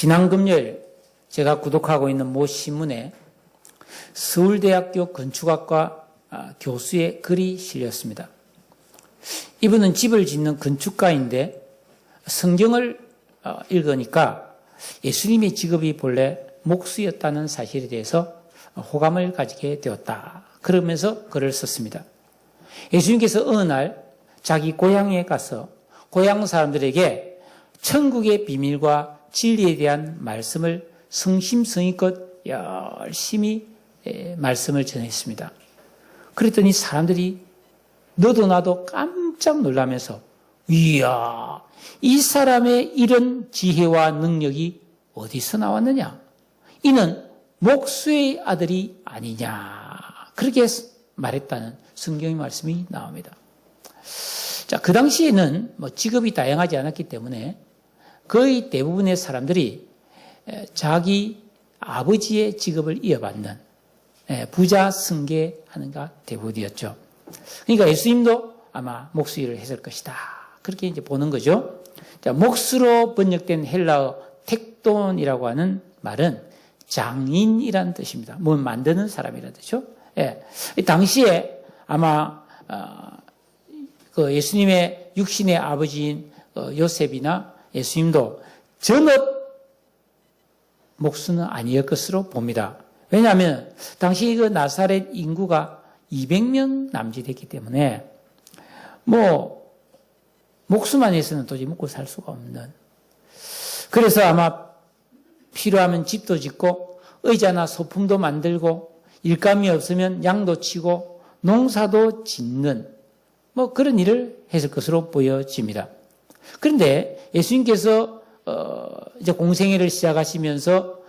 지난 금요일 제가 구독하고 있는 모 신문에 서울대학교 건축학과 교수의 글이 실렸습니다. 이분은 집을 짓는 건축가인데 성경을 읽으니까 예수님의 직업이 본래 목수였다는 사실에 대해서 호감을 가지게 되었다. 그러면서 글을 썼습니다. 예수님께서 어느 날 자기 고향에 가서 고향 사람들에게 천국의 비밀과 진리에 대한 말씀을 성심성의껏 열심히 말씀을 전했습니다. 그랬더니 사람들이 너도 나도 깜짝 놀라면서 이야, 이 사람의 이런 지혜와 능력이 어디서 나왔느냐? 이는 목수의 아들이 아니냐? 그렇게 말했다는 성경의 말씀이 나옵니다. 자, 그 당시에는 직업이 다양하지 않았기 때문에 거의 대부분의 사람들이 자기 아버지의 직업을 이어받는 부자 승계하는가 대부분이었죠. 그러니까 예수님도 아마 목수 일을 했을 것이다. 그렇게 이제 보는 거죠. 자, 목수로 번역된 헬라어 텍돈이라고 하는 말은 장인이라는 뜻입니다. 뭘 만드는 사람이라는 뜻이죠. 예. 당시에 아마 그 예수님의 육신의 아버지인 요셉이나 예수님도 전업 목수는 아니었을 것으로 봅니다. 왜냐하면 당시 그 나사렛 인구가 200명 남짓했기 때문에 목수만 해서는 도저히 먹고 살 수가 없는. 그래서 아마 필요하면 집도 짓고 의자나 소품도 만들고 일감이 없으면 양도 치고 농사도 짓는 그런 일을 했을 것으로 보여집니다. 그런데 예수님께서 이제 공생애를 시작하시면서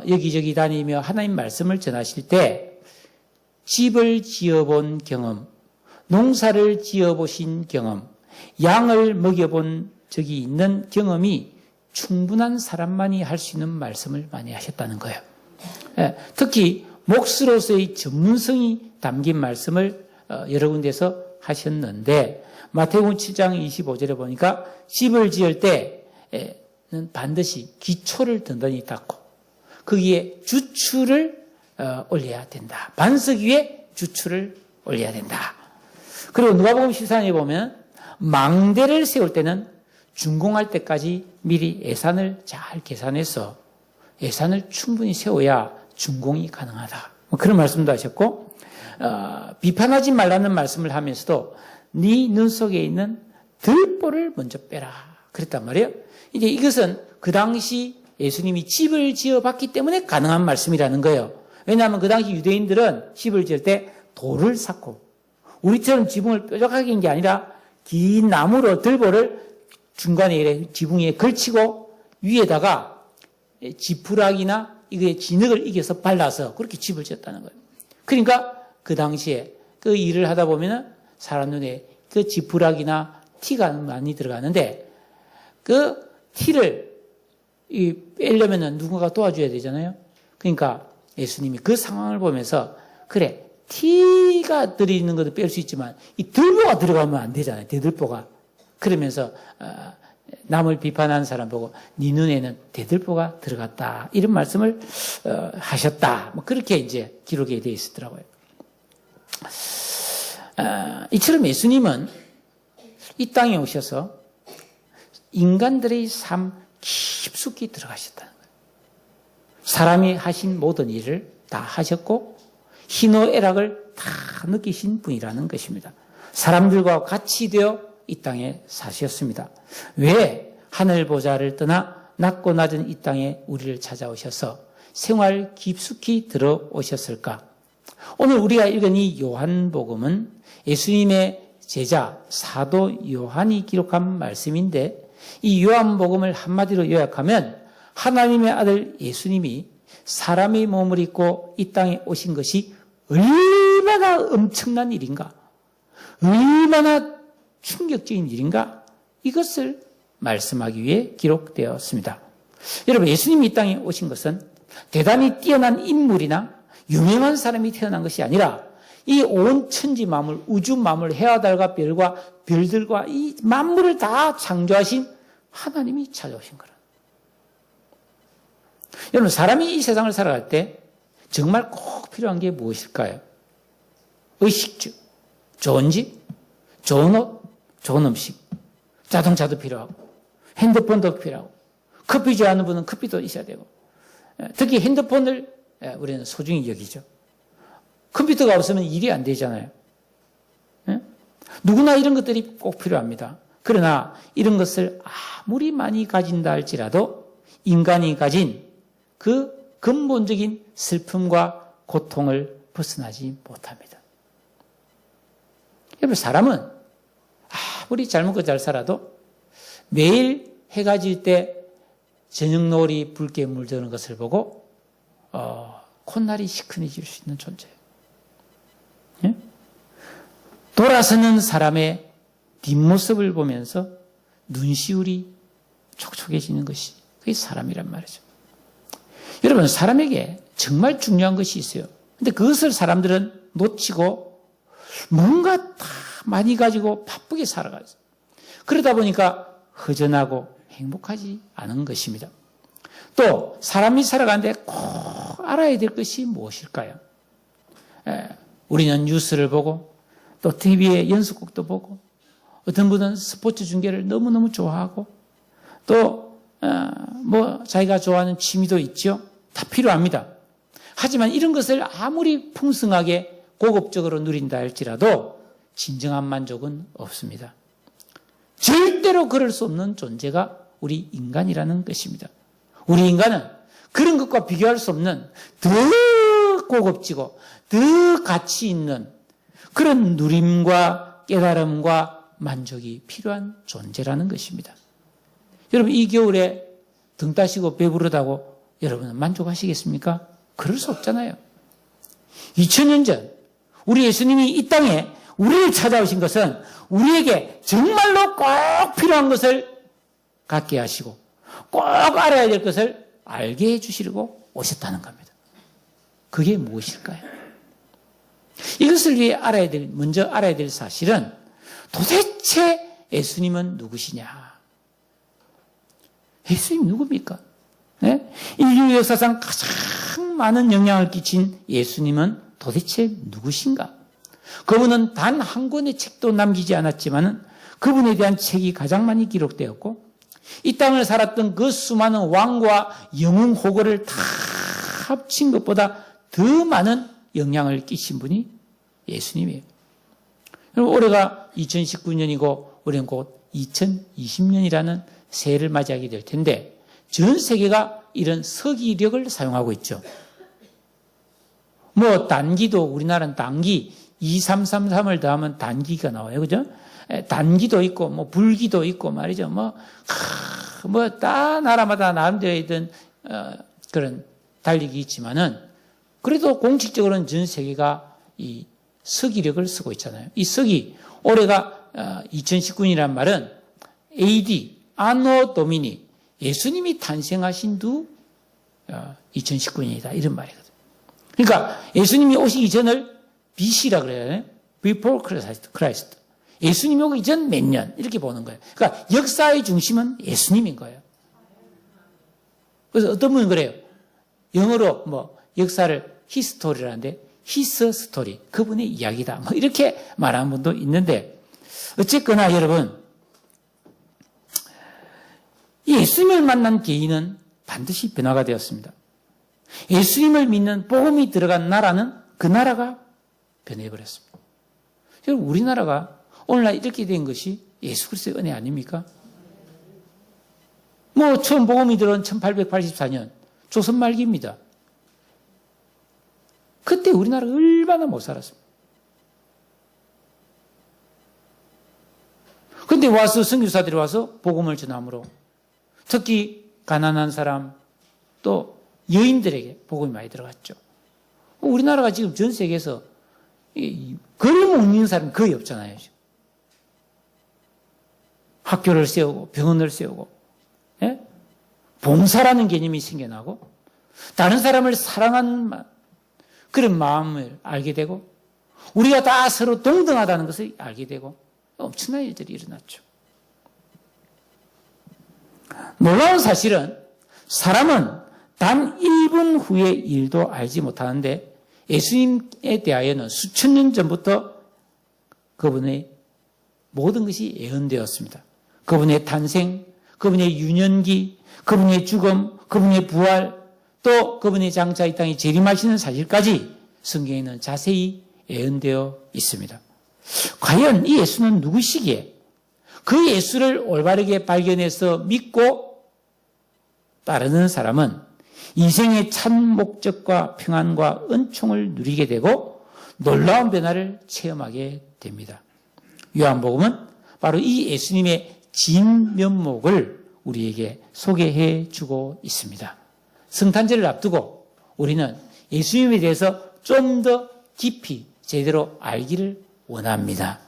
여기저기 다니며 하나님 말씀을 전하실 때 집을 지어본 경험, 농사를 지어보신 경험, 양을 먹여본 적이 있는 경험이 충분한 사람만이 할 수 있는 말씀을 많이 하셨다는 거예요. 특히 목수로서의 전문성이 담긴 말씀을 여러 군데서 하셨는데 마태복음 7장 25절에 보니까 집을 지을 때는 반드시 기초를 든든히 닦고 거기에 주추를 올려야 된다. 반석 위에 주추를 올려야 된다. 그리고 누가복음 14장에 보면 망대를 세울 때는 준공할 때까지 미리 예산을 잘 계산해서 예산을 충분히 세워야 준공이 가능하다. 그런 말씀도 하셨고 비판하지 말라는 말씀을 하면서도 네 눈 속에 있는 들보를 먼저 빼라. 그랬단 말이에요. 이제 이것은 그 당시 예수님이 집을 지어봤기 때문에 가능한 말씀이라는 거예요. 왜냐하면 그 당시 유대인들은 집을 지을 때 돌을 쌓고 우리처럼 지붕을 뾰족하게 한 게 아니라 긴 나무로 들보를 중간에 지붕 위에 걸치고 위에다가 지푸라기나 이게 진흙을 이겨서 발라서 그렇게 집을 지었다는 거예요. 그러니까 그 당시에 그 일을 하다 보면은 사람 눈에 그 지푸라기나 티가 많이 들어가는데 그 티를 빼려면은 누군가 도와줘야 되잖아요. 그러니까 예수님이 그 상황을 보면서 그래, 티가 들어있는 것도 뺄 수 있지만 이 들보가 들어가면 안 되잖아요. 대들보가. 그러면서 남을 비판하는 사람 보고 네 눈에는 대들보가 들어갔다. 이런 말씀을 하셨다. 그렇게 이제 기록이 되어 있었더라고요. 이처럼 예수님은 이 땅에 오셔서 인간들의 삶 깊숙이 들어가셨다는 거예요. 사람이 하신 모든 일을 다 하셨고 희노애락을 다 느끼신 분이라는 것입니다. 사람들과 같이 되어 이 땅에 사셨습니다. 왜 하늘 보좌를 떠나 낮고 낮은 이 땅에 우리를 찾아오셔서 생활 깊숙이 들어오셨을까? 오늘 우리가 읽은 이 요한복음은 예수님의 제자 사도 요한이 기록한 말씀인데 이 요한복음을 한마디로 요약하면 하나님의 아들 예수님이 사람의 몸을 입고 이 땅에 오신 것이 얼마나 엄청난 일인가, 얼마나 충격적인 일인가, 이것을 말씀하기 위해 기록되었습니다. 여러분, 예수님이 이 땅에 오신 것은 대단히 뛰어난 인물이나 유명한 사람이 태어난 것이 아니라 이 온 천지 만물, 우주 만물, 해와 달과 별과 별들과 이 만물을 다 창조하신 하나님이 찾아오신 거라. 여러분, 사람이 이 세상을 살아갈 때 정말 꼭 필요한 게 무엇일까요? 의식주, 좋은 집, 좋은 옷, 좋은 음식, 자동차도 필요하고, 핸드폰도 필요하고, 커피 좋아하는 분은 커피도 있어야 되고, 특히 핸드폰을 우리는 소중히 여기죠. 컴퓨터가 없으면 일이 안 되잖아요. 누구나 이런 것들이 꼭 필요합니다. 그러나 이런 것을 아무리 많이 가진다 할지라도 인간이 가진 그 근본적인 슬픔과 고통을 벗어나지 못합니다. 여러분, 사람은 아무리 잘 먹고 잘 살아도 매일 해가 질 때 저녁 노을이 붉게 물드는 것을 보고 콧날이 시큰해질 수 있는 존재예요. 예? 돌아서는 사람의 뒷모습을 보면서 눈시울이 촉촉해지는 것이 그게 사람이란 말이죠. 여러분, 사람에게 정말 중요한 것이 있어요. 근데 그것을 사람들은 놓치고 뭔가 다 많이 가지고 바쁘게 살아가요. 그러다 보니까 허전하고 행복하지 않은 것입니다. 또 사람이 살아가는데 꼭 알아야 될 것이 무엇일까요? 우리는 뉴스를 보고 또 TV에 연속극도 보고 어떤 분은 스포츠 중계를 너무너무 좋아하고 또 뭐 자기가 좋아하는 취미도 있죠. 다 필요합니다. 하지만 이런 것을 아무리 풍성하게 고급적으로 누린다 할지라도 진정한 만족은 없습니다. 절대로 그럴 수 없는 존재가 우리 인간이라는 것입니다. 우리 인간은 그런 것과 비교할 수 없는 더 고급지고 더 가치 있는 그런 누림과 깨달음과 만족이 필요한 존재라는 것입니다. 여러분, 이 겨울에 등 따시고 배부르다고 여러분은 만족하시겠습니까? 그럴 수 없잖아요. 2000년 전 우리 예수님이 이 땅에 우리를 찾아오신 것은 우리에게 정말로 꼭 필요한 것을 갖게 하시고 꼭 알아야 될 것을 알게 해주시려고 오셨다는 겁니다. 그게 무엇일까요? 이것을 위해 먼저 알아야 될 사실은 도대체 예수님은 누구시냐? 예수님 누굽니까? 네? 인류 역사상 가장 많은 영향을 끼친 예수님은 도대체 누구신가? 그분은 단 한 권의 책도 남기지 않았지만 그분에 대한 책이 가장 많이 기록되었고 이 땅을 살았던 그 수많은 왕과 영웅 호거를 다 합친 것보다 더 많은 영향을 끼친 분이 예수님이에요. 올해가 2019년이고 올해는 곧 2020년이라는 새해를 맞이하게 될 텐데 전 세계가 이런 서기력을 사용하고 있죠. 뭐 단기도 우리나라는 단기 2333을 더하면 단기가 나와요. 그죠? 단기도 있고 뭐 불기도 있고 말이죠. 뭐 다 나라마다 나름대로 있던 그런 달력이 있지만은 그래도 공식적으로는 전 세계가 이 서기력을 쓰고 있잖아요. 이 서기 올해가 2019년이란 말은 AD 아노 도미니 예수님이 탄생하신 두 2019년이다 이런 말이거든요. 그러니까 예수님이 오시기 전을 BC라 그래요. Before Christ. 예수님이 오기 전 몇 년 이렇게 보는 거예요. 그러니까 역사의 중심은 예수님인 거예요. 그래서 어떤 분은 그래요. 영어로 뭐 역사를 히스토리라는데 히스 스토리 그분의 이야기다. 뭐 이렇게 말하는 분도 있는데 어쨌거나 여러분 예수님을 만난 개인은 반드시 변화가 되었습니다. 예수님을 믿는 복음이 들어간 나라는 그 나라가 변해버렸습니다. 여러분 우리나라가 오늘날 이렇게 된 것이 예수 그리스도의 은혜 아닙니까? 뭐 처음 복음이 들어온 1884년 조선 말기입니다. 그때 우리나라가 얼마나 못 살았습니다. 그런데 와서 선교사들이 와서 복음을 전함으로 특히 가난한 사람 또 여인들에게 복음이 많이 들어갔죠. 우리나라가 지금 전 세계에서 걸음 없는 사람이 거의 없잖아요. 학교를 세우고 병원을 세우고 예? 봉사라는 개념이 생겨나고 다른 사람을 사랑하는 그런 마음을 알게 되고 우리가 다 서로 동등하다는 것을 알게 되고 엄청난 일들이 일어났죠. 놀라운 사실은 사람은 단 1분 후의 일도 알지 못하는데 예수님에 대하여는 수천 년 전부터 그분의 모든 것이 예언되었습니다. 그분의 탄생, 그분의 유년기, 그분의 죽음, 그분의 부활, 또 그분의 장차 이 땅에 재림하시는 사실까지 성경에는 자세히 예언되어 있습니다. 과연 이 예수는 누구시기에 그 예수를 올바르게 발견해서 믿고 따르는 사람은 인생의 참 목적과 평안과 은총을 누리게 되고 놀라운 변화를 체험하게 됩니다. 요한복음은 바로 이 예수님의 진면목을 우리에게 소개해 주고 있습니다. 성탄절을 앞두고 우리는 예수님에 대해서 좀 더 깊이 제대로 알기를 원합니다.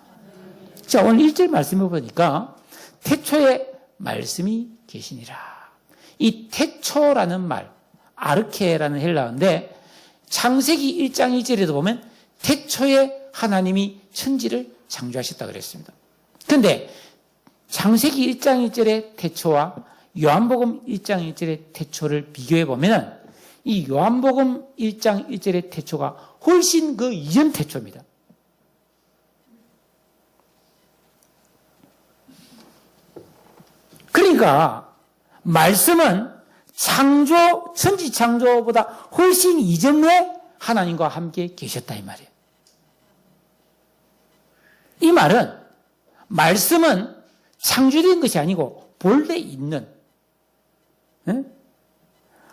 자, 오늘 1절 말씀을 보니까 태초에 말씀이 계시니라. 이 태초라는 말, 아르케라는 헬라어인데 창세기 1장 1절에도 보면 태초에 하나님이 천지를 창조하셨다고 그랬습니다. 그런데 창세기 1장 1절의 태초와 요한복음 1장 1절의 태초를 비교해 보면 이 요한복음 1장 1절의 태초가 훨씬 그 이전 태초입니다. 그러니까 말씀은 천지 창조보다 훨씬 이전에 하나님과 함께 계셨다 이 말이에요. 이 말은 말씀은 창조된 것이 아니고 본래 있는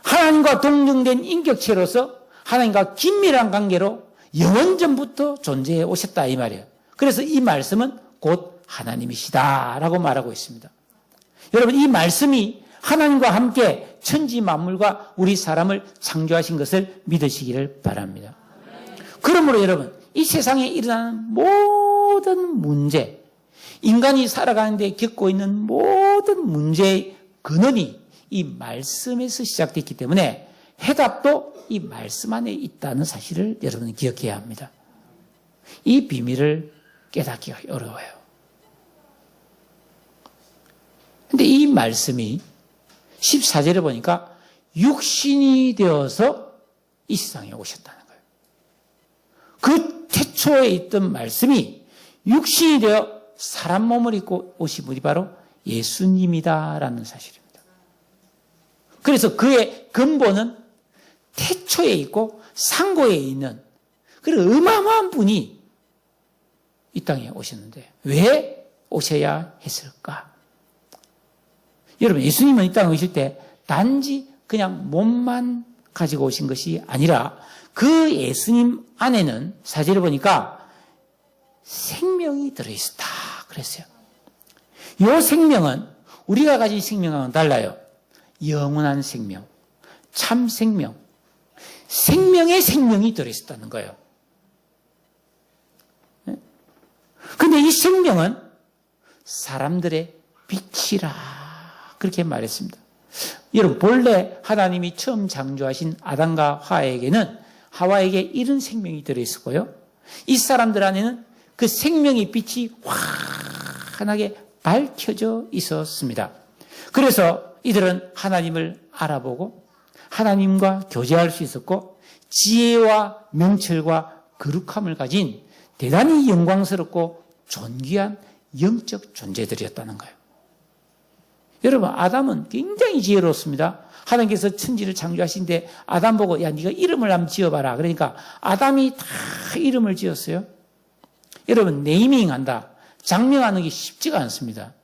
하나님과 동정된 인격체로서 하나님과 긴밀한 관계로 영원전부터 존재해 오셨다 이 말이에요. 그래서 이 말씀은 곧 하나님이시다라고 말하고 있습니다. 여러분, 이 말씀이 하나님과 함께 천지 만물과 우리 사람을 창조하신 것을 믿으시기를 바랍니다. 그러므로 여러분, 이 세상에 일어나는 모든 문제, 인간이 살아가는데 겪고 있는 모든 문제의 근원이 이 말씀에서 시작됐기 때문에 해답도 이 말씀 안에 있다는 사실을 여러분은 기억해야 합니다. 이 비밀을 깨닫기가 어려워요. 근데 이 말씀이 14절에 보니까 육신이 되어서 이 세상에 오셨다는 거예요. 그 태초에 있던 말씀이 육신이 되어 사람 몸을 입고 오신 분이 바로 예수님이다라는 사실입니다. 그래서 그의 근본은 태초에 있고 상고에 있는 그런 어마어마한 분이 이 땅에 오셨는데 왜 오셔야 했을까? 여러분, 예수님은 이 땅에 오실 때 단지 그냥 몸만 가지고 오신 것이 아니라 그 예수님 안에는 사절을 보니까 생명이 들어있었다 그랬어요. 이 생명은 우리가 가진 생명과는 달라요. 영원한 생명, 참 생명, 생명의 생명이 들어있었다는 거예요. 그런데 이 생명은 사람들의 빛이라 그렇게 말했습니다. 여러분, 본래 하나님이 처음 창조하신 아담과 하와에게 이런 생명이 들어있었고요. 이 사람들 안에는 그 생명의 빛이 환하게 밝혀져 있었습니다. 그래서 이들은 하나님을 알아보고 하나님과 교제할 수 있었고 지혜와 명철과 거룩함을 가진 대단히 영광스럽고 존귀한 영적 존재들이었다는 거예요. 여러분, 아담은 굉장히 지혜로웠습니다. 하나님께서 천지를 창조하신데 아담 보고 야, 네가 이름을 한번 지어봐라. 그러니까 아담이 다 이름을 지었어요. 여러분, 네이밍한다, 장명하는 게 쉽지가 않습니다.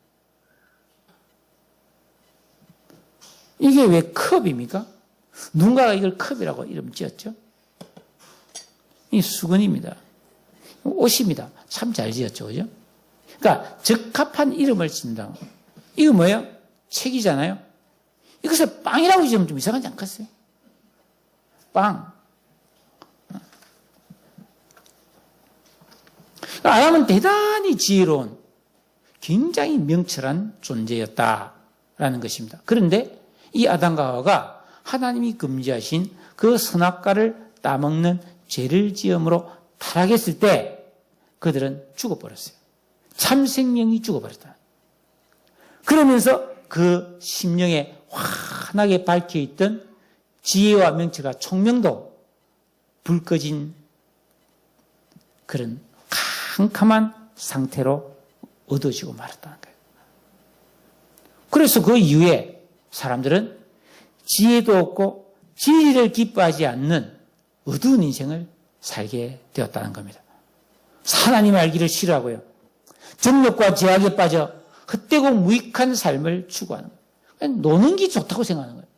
이게 왜 컵입니까? 누군가가 이걸 컵이라고 이름 지었죠? 이 수건입니다. 옷입니다. 참 잘 지었죠, 그죠? 그러니까 적합한 이름을 짓는다. 이거 뭐예요? 책이잖아요. 이것을 빵이라고 지으면 좀 이상하지 않겠어요? 빵. 아담은 대단히 지혜로운 굉장히 명철한 존재였다라는 것입니다. 그런데 이 아담과 하와가 하나님이 금지하신 그 선악과를 따먹는 죄를 지음으로 타락했을 때 그들은 죽어버렸어요. 참 생명이 죽어버렸다. 그러면서 그 심령에 환하게 밝혀있던 지혜와 명체가 총명도 불 꺼진 그런 캄캄한 상태로 어두워지고 말았다는 거예요. 그래서 그 이후에 사람들은 지혜도 없고 진리를 기뻐하지 않는 어두운 인생을 살게 되었다는 겁니다. 하나님을 알기를 싫어하고요. 정욕과 제약에 빠져 헛되고 무익한 삶을 추구하는 거예요. 노는 게 좋다고 생각하는 거예요.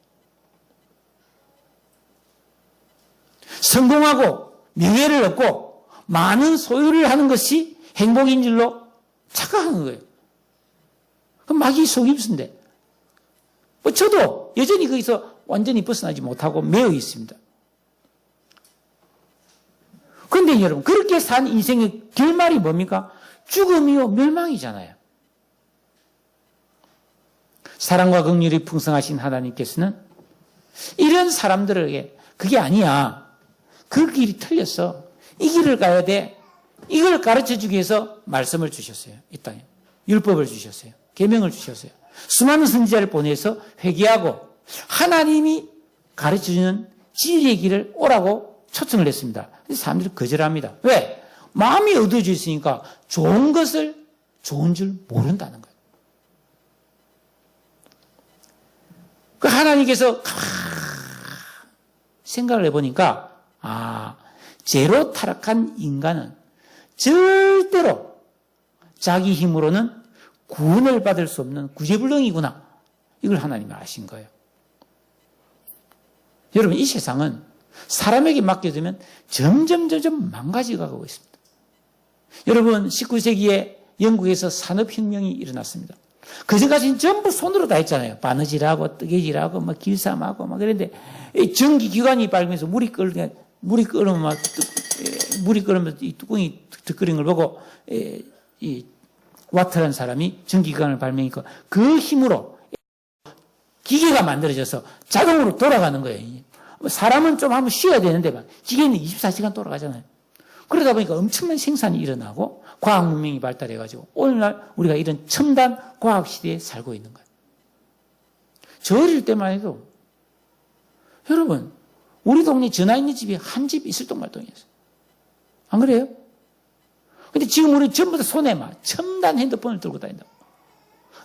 성공하고 명예를 얻고 많은 소유를 하는 것이 행복인 줄로 착각하는 거예요. 그럼 마귀 속임수인데. 저도 여전히 거기서 완전히 벗어나지 못하고 매여 있습니다. 그런데 여러분, 그렇게 산 인생의 결말이 뭡니까? 죽음이요, 멸망이잖아요. 사랑과 긍휼이 풍성하신 하나님께서는 이런 사람들에게 그게 아니야. 그 길이 틀렸어. 이 길을 가야 돼. 이걸 가르쳐 주기 위해서 말씀을 주셨어요. 이 땅에. 율법을 주셨어요. 계명을 주셨어요. 수많은 선지자를 보내서 회개하고 하나님이 가르쳐주는 진리의 길을 오라고 초청을 했습니다. 사람들이 거절합니다. 왜? 마음이 어두워져 있으니까 좋은 것을 좋은 줄 모른다는 거예요. 그 하나님께서 생각을 해보니까 죄로 타락한 인간은 절대로 자기 힘으로는 구원을 받을 수 없는 구제불능이구나. 이걸 하나님이 아신 거예요. 여러분, 이 세상은 사람에게 맡겨두면 점점 망가져가고 있습니다. 여러분, 19세기에 영국에서 산업혁명이 일어났습니다. 그전까지는 전부 손으로 다 했잖아요. 바느질하고 뜨개질하고 막 길쌈하고 막 그런데 전기기관이 발명해서 물이 끓으면 이 뚜껑이 득거리는 걸 보고 이 와트라는 사람이 전기기관을 발명하니까 그 힘으로 기계가 만들어져서 자동으로 돌아가는 거예요. 사람은 좀 한번 쉬어야 되는데 기계는 24시간 돌아가잖아요. 그러다 보니까 엄청난 생산이 일어나고 과학 문명이 발달해가지고 오늘날 우리가 이런 첨단 과학 시대에 살고 있는 거예요. 저 어릴 때만 해도 여러분, 우리 동네 전화 있는 집이 한 집 있을 동말동이었어요. 안 그래요? 근데 지금 우리 전부 다 손에 막 첨단 핸드폰을 들고 다닌다고.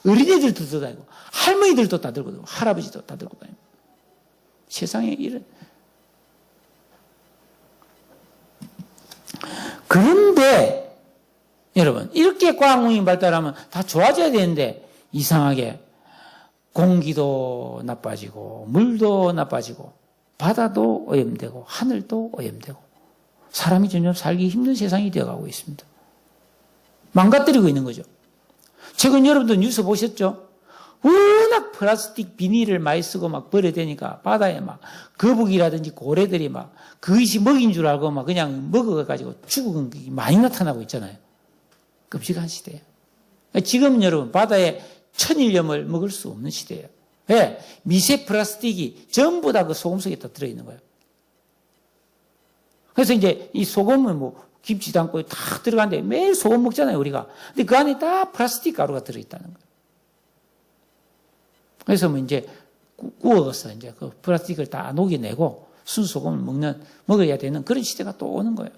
어린애들도 들고 다니고, 할머니들도 다 들고 다니고, 할아버지도 다 들고 다니고. 세상에 이런. 그런데, 여러분, 이렇게 과학문명이 발달하면 다 좋아져야 되는데, 이상하게 공기도 나빠지고, 물도 나빠지고, 바다도 오염되고, 하늘도 오염되고, 사람이 점점 살기 힘든 세상이 되어가고 있습니다. 망가뜨리고 있는 거죠. 최근 여러분들 뉴스 보셨죠? 워낙 플라스틱 비닐을 많이 쓰고 막 버려야 되니까 바다에 막 거북이라든지 고래들이 막 그것이 먹인 줄 알고 막 그냥 먹어가지고 죽은 게 많이 나타나고 있잖아요. 끔찍한 시대예요. 지금 여러분 바다에 천일염을 먹을 수 없는 시대예요. 왜? 미세 플라스틱이 전부 다 그 소금 속에 다 들어있는 거예요. 그래서 이제 이 소금은 뭐 김치 담고 다 들어가는데 매일 소금 먹잖아요, 우리가. 근데 그 안에 다 플라스틱 가루가 들어있다는 거예요. 그래서 뭐 이제 구워서 이제 그 플라스틱을 다 녹여내고 순소금을 먹어야 되는 그런 시대가 또 오는 거예요.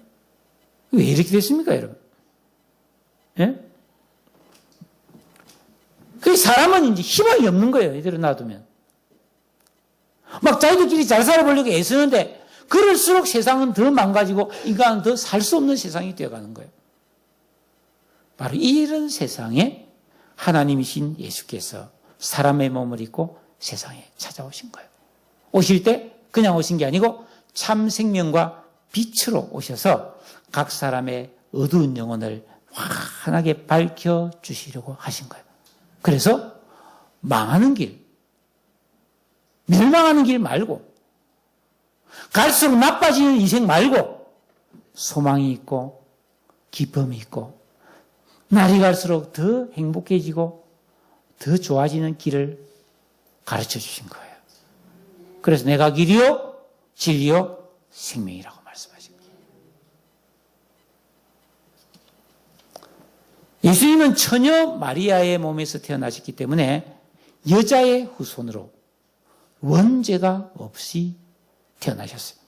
왜 이렇게 됐습니까, 여러분? 예? 그 사람은 이제 희망이 없는 거예요, 이대로 놔두면. 막 자기들끼리 잘 살아보려고 애쓰는데 그럴수록 세상은 더 망가지고 인간은 더 살 수 없는 세상이 되어가는 거예요. 바로 이런 세상에 하나님이신 예수께서 사람의 몸을 입고 세상에 찾아오신 거예요. 오실 때 그냥 오신 게 아니고 참 생명과 빛으로 오셔서 각 사람의 어두운 영혼을 환하게 밝혀주시려고 하신 거예요. 그래서 망하는 길, 멸망하는 길 말고 갈수록 나빠지는 인생 말고 소망이 있고 기쁨이 있고 날이 갈수록 더 행복해지고 더 좋아지는 길을 가르쳐 주신 거예요. 그래서 내가 길이요 진리요 생명이라고 말씀하신 거예요. 예수님은 처녀 마리아의 몸에서 태어나셨기 때문에 여자의 후손으로 원죄가 없이 태어나셨어요.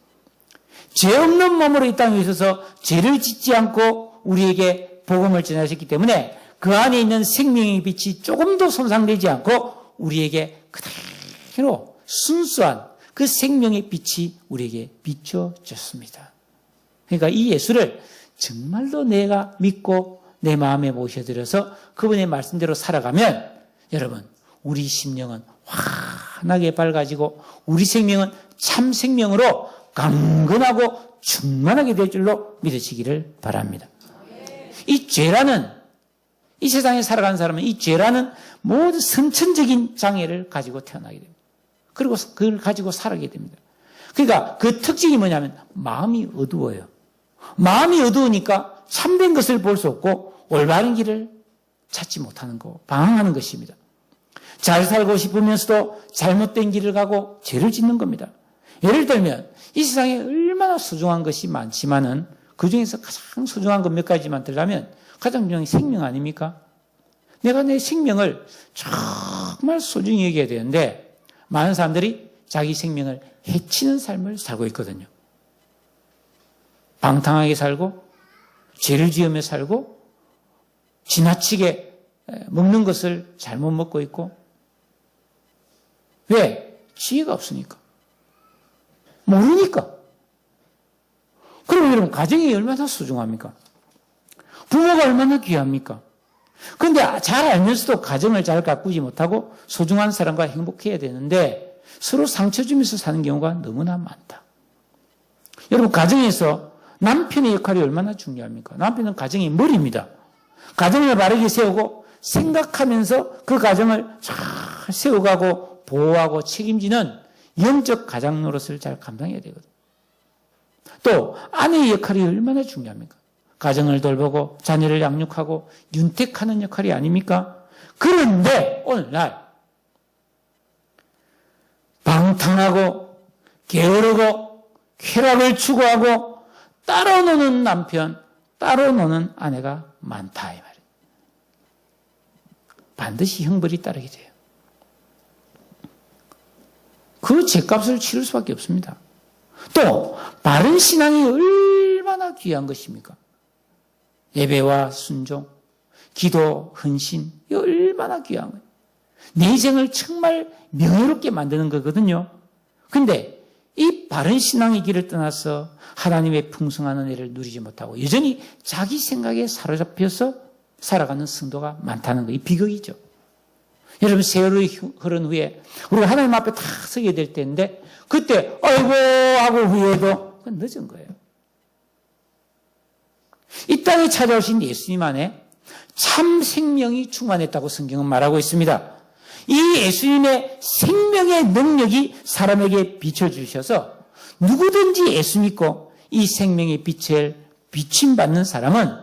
죄 없는 몸으로 이 땅에 있어서 죄를 짓지 않고 우리에게 복음을 전하셨기 때문에 그 안에 있는 생명의 빛이 조금도 손상되지 않고 우리에게 그대로 순수한 그 생명의 빛이 우리에게 비춰졌습니다. 그러니까 이 예수를 정말로 내가 믿고 내 마음에 모셔들여서 그분의 말씀대로 살아가면 여러분 우리 심령은 환하게 밝아지고 우리 생명은 참 생명으로 강건하고 충만하게 될 줄로 믿으시기를 바랍니다. 이 죄라는 이 세상에 살아가는 사람은 이 죄라는 모든 선천적인 장애를 가지고 태어나게 됩니다. 그리고 그걸 가지고 살아가게 됩니다. 그러니까 그 특징이 뭐냐면 마음이 어두워요. 마음이 어두우니까 참된 것을 볼 수 없고 올바른 길을 찾지 못하는 거, 방황하는 것입니다. 잘 살고 싶으면서도 잘못된 길을 가고 죄를 짓는 겁니다. 예를 들면 이 세상에 얼마나 소중한 것이 많지만은 그중에서 가장 소중한 것 몇 가지만 들자면 가장 중요한 게 생명 아닙니까? 내가 내 생명을 정말 소중히 여겨야 되는데 많은 사람들이 자기 생명을 해치는 삶을 살고 있거든요. 방탕하게 살고 죄를 지으며 살고 지나치게 먹는 것을 잘못 먹고 있고 왜? 지혜가 없으니까. 모르니까. 그럼 여러분 가정이 얼마나 소중합니까? 부모가 얼마나 귀합니까? 그런데 잘 알면서도 가정을 잘 가꾸지 못하고 소중한 사람과 행복해야 되는데 서로 상처 주면서 사는 경우가 너무나 많다. 여러분 가정에서 남편의 역할이 얼마나 중요합니까? 남편은 가정의 머리입니다. 가정을 바르게 세우고 생각하면서 그 가정을 잘 세워가고 보호하고 책임지는 영적 가장 노릇을 잘 감당해야 되거든요. 또 아내의 역할이 얼마나 중요합니까? 가정을 돌보고 자녀를 양육하고 윤택하는 역할이 아닙니까? 그런데 오늘날 방탕하고 게으르고 쾌락을 추구하고 따로 노는 남편, 따로 노는 아내가 많다 이 말이에요. 반드시 형벌이 따르게 돼요. 그 죄값을 치를 수밖에 없습니다. 또 바른 신앙이 얼마나 귀한 것입니까? 예배와 순종, 기도, 헌신, 이 얼마나 귀한 거예요. 내 인생을 정말 명예롭게 만드는 거거든요. 그런데 이 바른 신앙의 길을 떠나서 하나님의 풍성한 은혜를 누리지 못하고 여전히 자기 생각에 사로잡혀서 살아가는 성도가 많다는 거, 이 비극이죠. 여러분 세월이 흐른 후에 우리가 하나님 앞에 다 서게 될 때인데 그때 아이고 하고 후회해도 그건 늦은 거예요. 이 땅에 찾아오신 예수님 안에 참 생명이 충만했다고 성경은 말하고 있습니다. 이 예수님의 생명의 능력이 사람에게 비춰주셔서 누구든지 예수 믿고 이 생명의 빛을 비침받는 사람은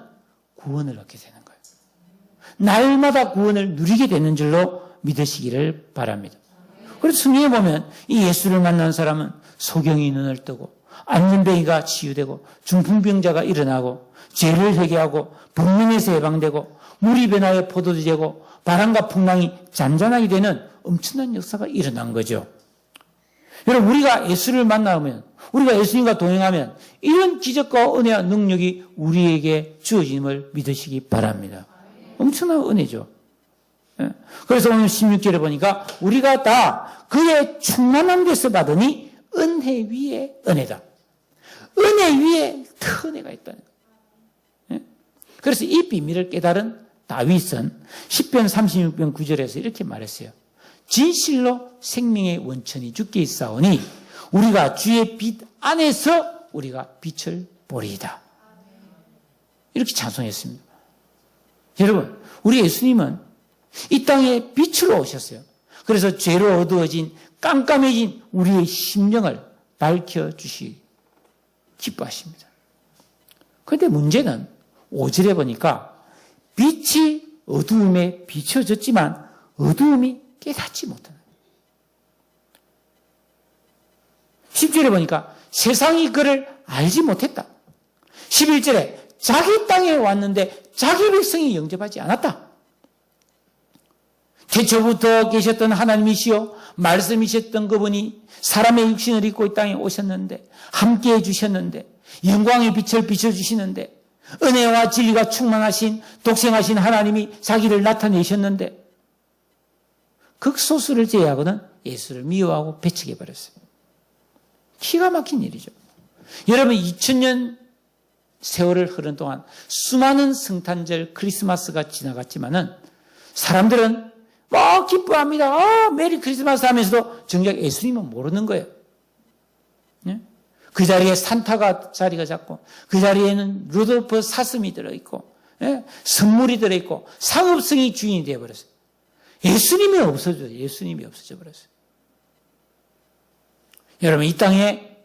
구원을 얻게 되는 거예요. 날마다 구원을 누리게 되는 줄로 믿으시기를 바랍니다. 그래서 성경에 보면 이 예수를 만난 사람은 소경이 눈을 뜨고 안진뱅이가 치유되고 중풍병자가 일어나고 죄를 회개하고 불명에서 해방되고 물이 변하여 포도주 되고 바람과 풍랑이 잔잔하게 되는 엄청난 역사가 일어난 거죠. 여러분 우리가 예수를 만나면 우리가 예수님과 동행하면 이런 기적과 은혜와 능력이 우리에게 주어짐을 믿으시기 바랍니다. 엄청난 은혜죠. 그래서 오늘 16절에 보니까 우리가 다 그의 충만한 데서 받으니 은혜 위에 은혜다. 은혜 위에 더 은혜가 있다는 거예요. 그래서 이 비밀을 깨달은 다윗은 시편 36편 9절에서 이렇게 말했어요. 진실로 생명의 원천이 주께 있사오니 우리가 주의 빛 안에서 우리가 빛을 보리이다. 이렇게 찬송했습니다. 여러분 우리 예수님은 이 땅에 빛으로 오셨어요. 그래서 죄로 어두워진 깜깜해진 우리의 심령을 밝혀주시 기뻐하십니다. 그런데 문제는 5절에 보니까 빛이 어두움에 비춰졌지만 어두움이 깨닫지 못하는 거예요. 10절에 보니까 세상이 그를 알지 못했다. 11절에 자기 땅에 왔는데 자기 백성이 영접하지 않았다. 태초부터 계셨던 하나님이시요 말씀이셨던 그분이 사람의 육신을 입고 이 땅에 오셨는데, 함께해 주셨는데, 영광의 빛을 비춰주시는데, 은혜와 진리가 충만하신 독생하신 하나님이 자기를 나타내셨는데, 극소수를 제외하고는 예수를 미워하고 배척해버렸어요. 기가 막힌 일이죠. 여러분, 2000년 세월을 흐른 동안 수많은 성탄절, 크리스마스가 지나갔지만은 사람들은 기뻐합니다. 메리 크리스마스 하면서도 정작 예수님은 모르는 거예요. 예? 그 자리에 산타가 자리가 잡고, 그 자리에는 루돌프 사슴이 들어있고, 예? 선물이 들어있고, 상업성이 주인이 되어버렸어요. 예수님이 없어져요. 예수님이 없어져 버렸어요. 여러분, 이 땅에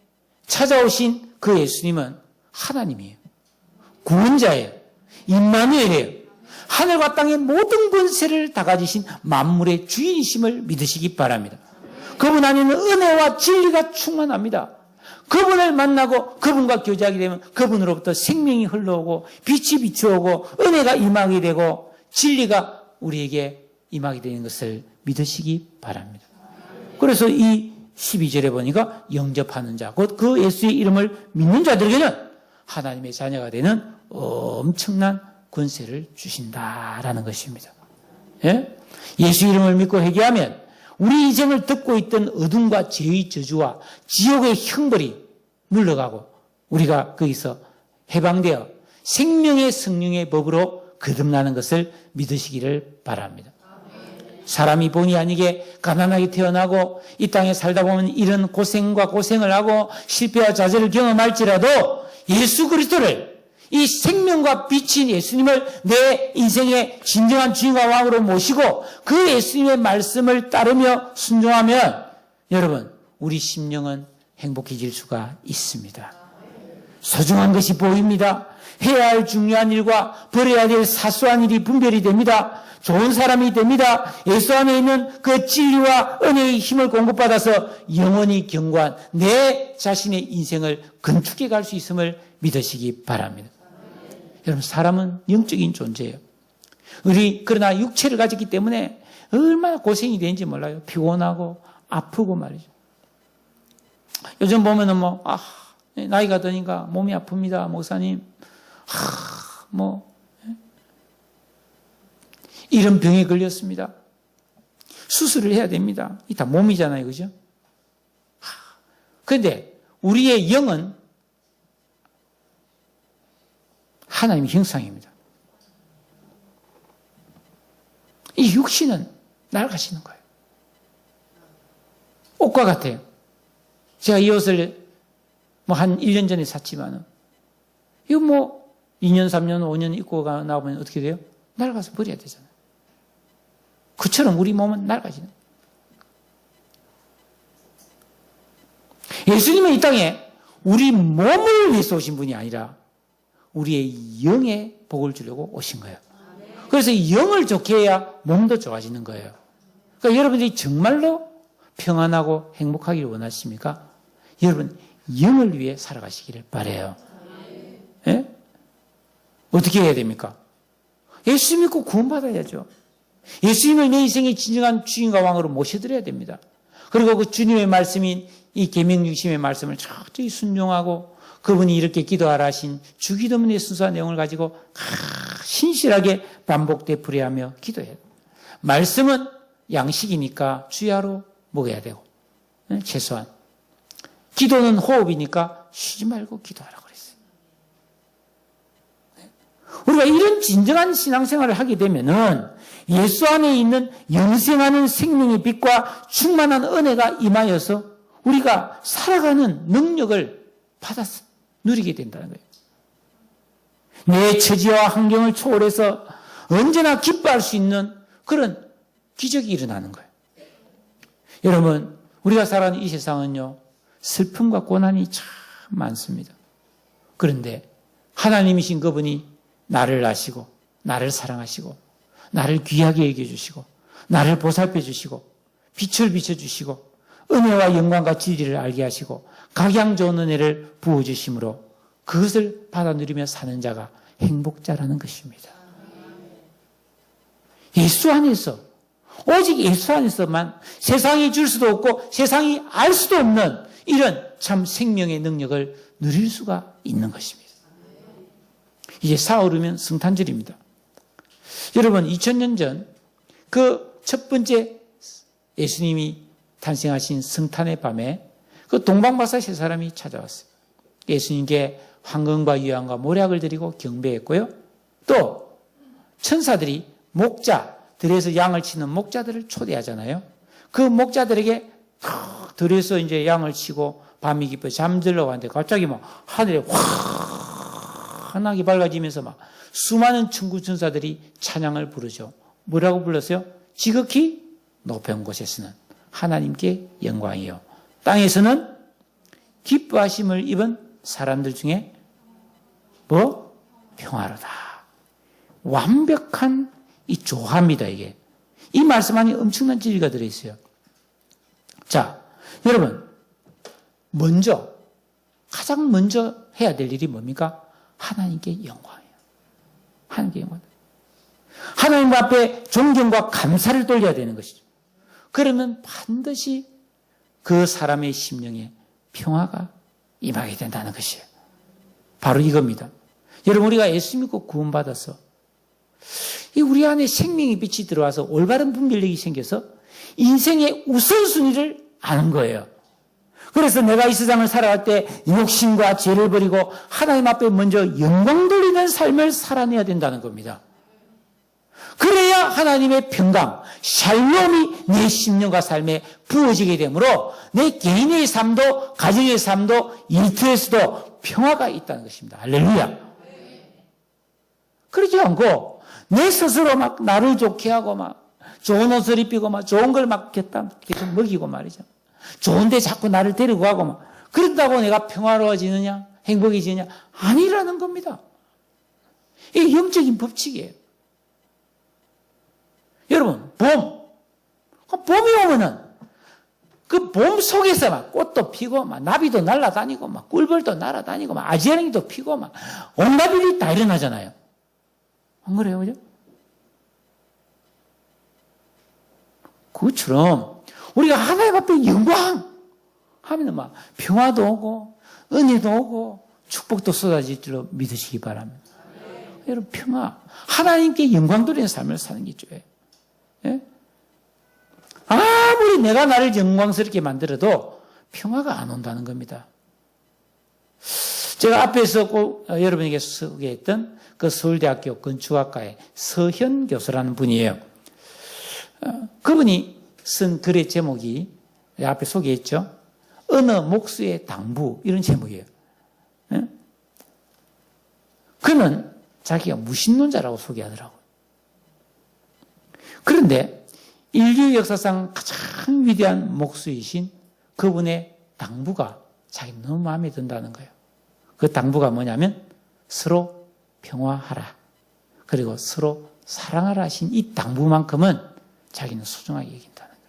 찾아오신 그 예수님은 하나님이에요. 구원자예요. 임마누엘이에요. 하늘과 땅의 모든 권세를 다 가지신 만물의 주인이심을 믿으시기 바랍니다. 그분 안에는 은혜와 진리가 충만합니다. 그분을 만나고 그분과 교제하게 되면 그분으로부터 생명이 흘러오고 빛이 비추어오고 은혜가 임하게 되고 진리가 우리에게 임하게 되는 것을 믿으시기 바랍니다. 그래서 이 12절에 보니까 영접하는 자, 곧 그 예수의 이름을 믿는 자들에게는 하나님의 자녀가 되는 엄청난 권세를 주신다라는 것입니다. 예? 예수 이름을 믿고 회개하면 우리 인생을 덮고 있던 어둠과 죄의 저주와 지옥의 형벌이 물러가고 우리가 거기서 해방되어 생명의 성령의 법으로 거듭나는 것을 믿으시기를 바랍니다. 사람이 본의 아니게 가난하게 태어나고 이 땅에 살다 보면 이런 고생과 고생을 하고 실패와 좌절을 경험할지라도 예수 그리스도를, 이 생명과 빛인 예수님을 내 인생의 진정한 주인과 왕으로 모시고 그 예수님의 말씀을 따르며 순종하면 여러분, 우리 심령은 행복해질 수가 있습니다. 소중한 것이 보입니다. 해야 할 중요한 일과 버려야 될 사소한 일이 분별이 됩니다. 좋은 사람이 됩니다. 예수 안에 있는 그 진리와 은혜의 힘을 공급받아서 영원히 견고한 내 자신의 인생을 건축해 갈 수 있음을 믿으시기 바랍니다. 여러분, 사람은 영적인 존재예요. 그러나 육체를 가졌기 때문에 얼마나 고생이 되는지 몰라요. 피곤하고 아프고 말이죠. 요즘 보면은 나이가 드니까 몸이 아픕니다, 목사님. 이런 병에 걸렸습니다. 수술을 해야 됩니다. 이 다 몸이잖아요, 그죠? 그런데 우리의 영은 하나님의 형상입니다. 이 육신은 낡아지는 거예요. 옷과 같아요. 제가 이 옷을 한 1년 전에 샀지만은, 이거 2년, 3년, 5년 입고 나오면 어떻게 돼요? 낡아서 버려야 되잖아요. 그처럼 우리 몸은 낡아지는 거예요. 예수님은 이 땅에 우리 몸을 위해서 오신 분이 아니라 우리의 영에 복을 주려고 오신 거예요. 그래서 이 영을 좋게 해야 몸도 좋아지는 거예요. 그러니까 여러분들이 정말로 평안하고 행복하기를 원하십니까? 여러분, 영을 위해 살아가시기를 바라요. 예? 어떻게 해야 됩니까? 예수 믿고 구원받아야죠. 예수님을 내 인생의 진정한 주인과 왕으로 모셔드려야 됩니다. 그리고 그 주님의 말씀인 이 계명 중심의 말씀을 철저히 순종하고 그분이 이렇게 기도하라 하신 주기도문의 순수한 내용을 가지고 신실하게 반복 되풀이하며 기도해야 돼요. 말씀은 양식이니까 주야로 먹어야 되고, 최소한. 기도는 호흡이니까 쉬지 말고 기도하라고 그랬어요. 우리가 이런 진정한 신앙생활을 하게 되면은 예수 안에 있는 영생하는 생명의 빛과 충만한 은혜가 임하여서 우리가 살아가는 능력을 받아서 누리게 된다는 거예요. 내 처지와 환경을 초월해서 언제나 기뻐할 수 있는 그런 기적이 일어나는 거예요. 여러분, 우리가 살아가는 이 세상은요, 슬픔과 고난이 참 많습니다. 그런데 하나님이신 그분이 나를 아시고 나를 사랑하시고 나를 귀하게 여겨주시고 나를 보살펴 주시고 빛을 비춰주시고 은혜와 영광과 진리를 알게 하시고 각양 좋은 은혜를 부어주심으로 그것을 받아 누리며 사는 자가 행복자라는 것입니다. 예수 안에서 오직 예수 안에서만 세상이 줄 수도 없고 세상이 알 수도 없는 이런 참 생명의 능력을 누릴 수가 있는 것입니다. 이제 사오르면 성탄절입니다. 여러분 2000년 전 그 첫 번째 예수님이 탄생하신 성탄의 밤에 그 동방박사 세 사람이 찾아왔어요. 예수님께 황금과 유향과 모략을 드리고 경배했고요. 또 천사들이 목자, 들에서 양을 치는 목자들을 초대하잖아요. 그 목자들에게 들에서 이제 양을 치고 밤이 깊어 잠들려고 하는데 갑자기 막 하늘에 환하게 밝아지면서 막 수많은 천군 천사들이 찬양을 부르죠. 뭐라고 불렀어요? 지극히 높은 곳에서는 하나님께 영광이요. 땅에서는 기뻐하심을 입은 사람들 중에 뭐? 평화로다. 완벽한 이 조화입니다, 이게. 이 말씀 안에 엄청난 진리가 들어있어요. 자, 여러분, 가장 먼저 해야 될 일이 뭡니까? 하나님께 영광이에요. 하나님께 영광. 하나님 앞에 존경과 감사를 돌려야 되는 것이죠. 그러면 반드시 그 사람의 심령에 평화가 임하게 된다는 것이에요. 바로 이겁니다. 여러분, 우리가 예수 믿고 구원받아서 우리 안에 생명의 빛이 들어와서 올바른 분별력이 생겨서 인생의 우선순위를 아는 거예요. 그래서 내가 이 세상을 살아갈 때 욕심과 죄를 버리고 하나님 앞에 먼저 영광 돌리는 삶을 살아내야 된다는 겁니다. 그래야 하나님의 평강, 샬롬이 내 심령과 삶에 부어지게 되므로 내 개인의 삶도 가정의 삶도 일터에서도 평화가 있다는 것입니다. 할렐루야. 그렇지 않고 내 스스로 막 나를 좋게 하고 막 좋은 옷을 입히고 막 좋은 걸 막 계속 먹이고 말이죠. 좋은데 자꾸 나를 데리고 가고 막 그런다고 내가 평화로워지느냐 행복해지느냐 아니라는 겁니다. 이게 영적인 법칙이에요. 여러분, 봄이 오면은 그 봄 속에서 막 꽃도 피고 막 나비도 날아다니고 막 꿀벌도 날아다니고 막 아지아랭이도 피고 막 온갖 일이 다 일어나잖아요. 안 그래요, 그죠? 그것처럼 우리가 하나님 앞에 영광 하면은 막 평화도 오고 은혜도 오고 축복도 쏟아질 줄로 믿으시기 바랍니다. 여러분, 평화, 하나님께 영광 돌리는 삶을 사는 게 중요해요. 예? 아무리 내가 나를 영광스럽게 만들어도 평화가 안 온다는 겁니다. 제가 앞에서 꼭 여러분에게 소개했던 그 서울대학교 건축학과의 서현 교수라는 분이에요. 그분이 쓴 글의 제목이 앞에 소개했죠. 어느 목수의 당부 이런 제목이에요. 예? 그는 자기가 무신론자라고 소개하더라고요. 그런데 인류 역사상 가장 위대한 목수이신 그분의 당부가 자기 너무 마음에 든다는 거예요. 그 당부가 뭐냐면 서로 평화하라. 그리고 서로 사랑하라 하신 이 당부만큼은 자기는 소중하게 여긴다는 거예요.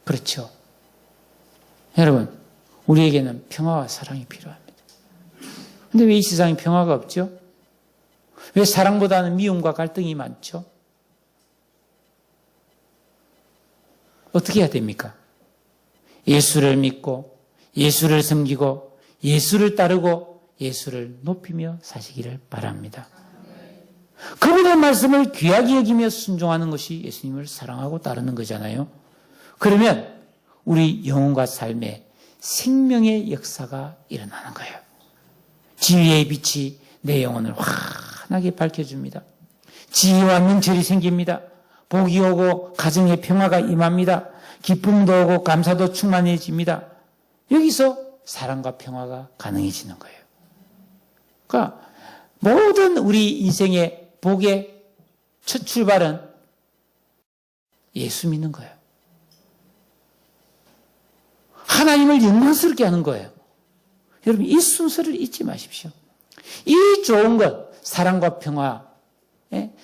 그렇죠. 여러분, 우리에게는 평화와 사랑이 필요합니다. 근데 왜 이 세상에 평화가 없죠? 왜 사랑보다는 미움과 갈등이 많죠? 어떻게 해야 됩니까? 예수를 믿고 예수를 섬기고 예수를 따르고 예수를 높이며 사시기를 바랍니다. 그분의 말씀을 귀하게 여기며 순종하는 것이 예수님을 사랑하고 따르는 거잖아요. 그러면 우리 영혼과 삶에 생명의 역사가 일어나는 거예요. 지혜의 빛이 내 영혼을 환하게 밝혀줍니다. 지혜와 명철이 생깁니다. 복이 오고 가정에 평화가 임합니다. 기쁨도 오고 감사도 충만해집니다. 여기서 사랑과 평화가 가능해지는 거예요. 그러니까 모든 우리 인생의 복의 첫 출발은 예수 믿는 거예요. 하나님을 영광스럽게 하는 거예요. 여러분, 이 순서를 잊지 마십시오. 이 좋은 것, 사랑과 평화,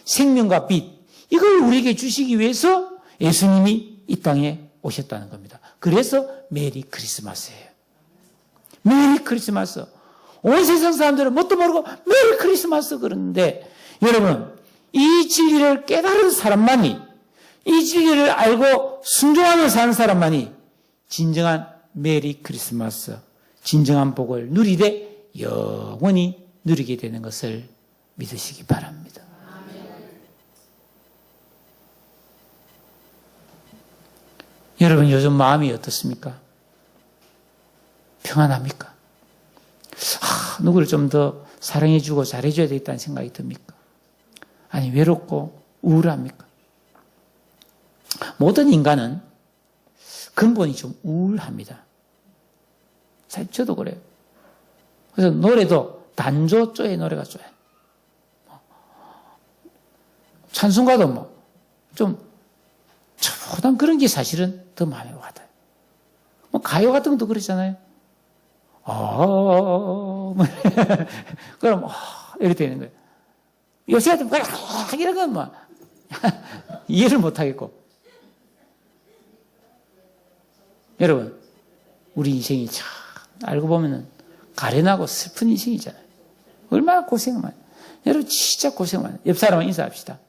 생명과 빛, 이걸 우리에게 주시기 위해서 예수님이 이 땅에 오셨다는 겁니다. 그래서 메리 크리스마스예요. 메리 크리스마스. 온 세상 사람들은 뭣도 모르고 메리 크리스마스 그러는데 여러분, 이 진리를 깨달은 사람만이, 이 진리를 알고 순종하며 사는 사람만이 진정한 메리 크리스마스, 진정한 복을 누리되 영원히 누리게 되는 것을 믿으시기 바랍니다. 여러분 요즘 마음이 어떻습니까? 평안합니까? 누구를 좀 더 사랑해주고 잘해줘야 되겠다는 생각이 듭니까? 아니 외롭고 우울합니까? 모든 인간은 근본이 좀 우울합니다. 사실 저도 그래요. 그래서 노래도 단조 쪼의 노래가 좋아요. 찬송가도 뭐 좀 저보단 그런 게 사실은 더 마음에 와닿아요. 뭐 가요 같은 것도 그렇잖아요. 그럼 이렇게 되는 거예요. 요새 같은 거 이런 건 뭐 이해를 못 하겠고. 여러분 우리 인생이 참 알고 보면은 가련하고 슬픈 인생이잖아요. 얼마나 고생 많아요. 여러분 진짜 고생 많아요. 옆 사람과 인사합시다.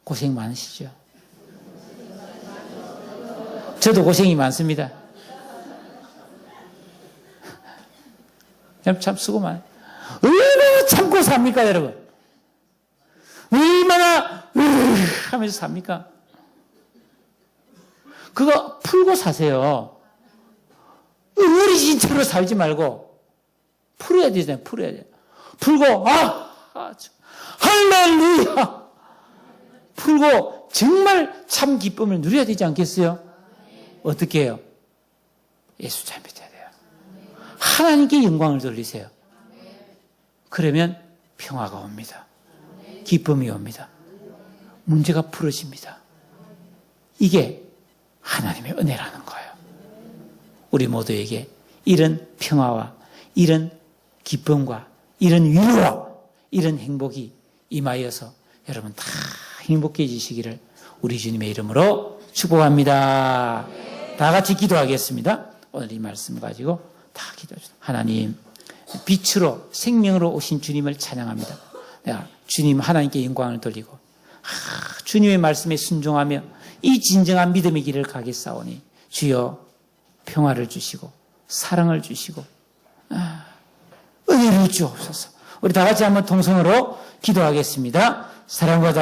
고생 많으시죠? 저도 고생이 많습니다. 참 수고 많아요. 얼마나 참고 삽니까, 여러분? 얼마나 하면서 삽니까? 그거 풀고 사세요. 우울해진 채로 살지 말고 풀어야 되잖아요. 풀어야 돼요. 풀고 할렐루야 풀고 정말 참 기쁨을 누려야 되지 않겠어요? 어떻게 해요? 예수 잘 믿어야 돼요. 하나님께 영광을 돌리세요. 그러면 평화가 옵니다. 기쁨이 옵니다. 문제가 풀어집니다. 이게 하나님의 은혜라는 거예요. 우리 모두에게 이런 평화와 이런 기쁨과 이런 위로와 이런 행복이 임하여서 여러분 다 행복해지시기를 우리 주님의 이름으로 축복합니다. 다 같이 기도하겠습니다. 오늘 이 말씀 가지고 다 기도합시다. 하나님, 빛으로 생명으로 오신 주님을 찬양합니다. 내가 주님 하나님께 영광을 돌리고 주님의 말씀에 순종하며 이 진정한 믿음의 길을 가겠사오니 주여 평화를 주시고 사랑을 주시고 은혜를 주옵소서. 우리 다 같이 한번 통성으로 기도하겠습니다. 사랑과